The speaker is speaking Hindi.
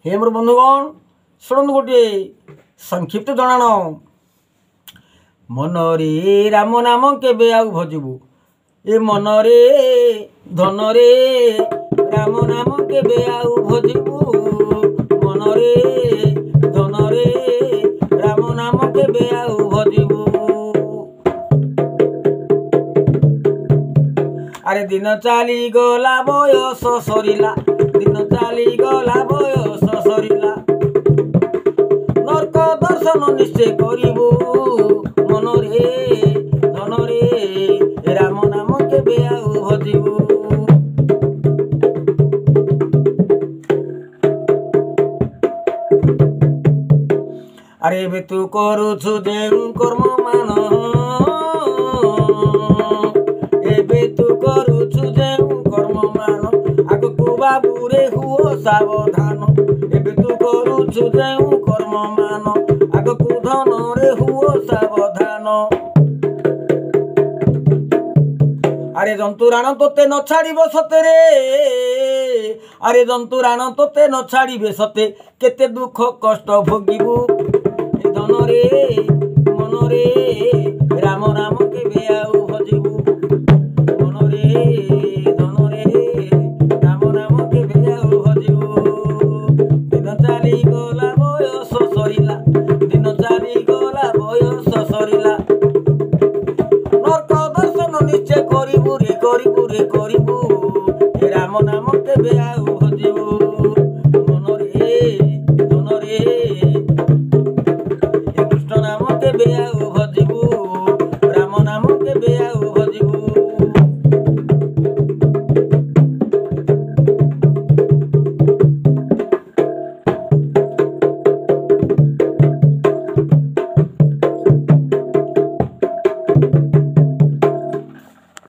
हे मोर बंधुगण शुणु गोटे संक्षिप्त जनाण मनरे राम नाम केबे आउ भजबू ए मनरे धनरे राम नाम केबे आउ भजबू मनरे धनरे राम नाम केबे आउ भजबू। अरे दिन चाली गला बयस सरिला दिन चाली गला बयस सरिला नरक दर्शन निश्चय करिबू मनरे धनरे राम नाम केबे आउ भजिबू। अरे बे तू करुछु जेउ कर्म मान एबे तू करुछु जेउ कर्म मान आगकू बाबूरे हुओ सावधान एबे तू करुछु जेउ कर्म मान आगकू धनरे हुओ सावधान। अरे जंतुराण तोते न छाड़िबो सतेरे अरे जंतुराण तोते न छाड़िबे सते केते दुख कष्ट भोगिबू धनरे मनरे राम नाम केबे आउ भजिबू मनरे धनरे राम नाम केबे आउ भजिबू। दिन चाली गला बयस सरिला दिन चाली गला बयस सरिला नरक दर्शन निश्चय करिबू रे करिबू रे करिबू राम नाम केबे आउ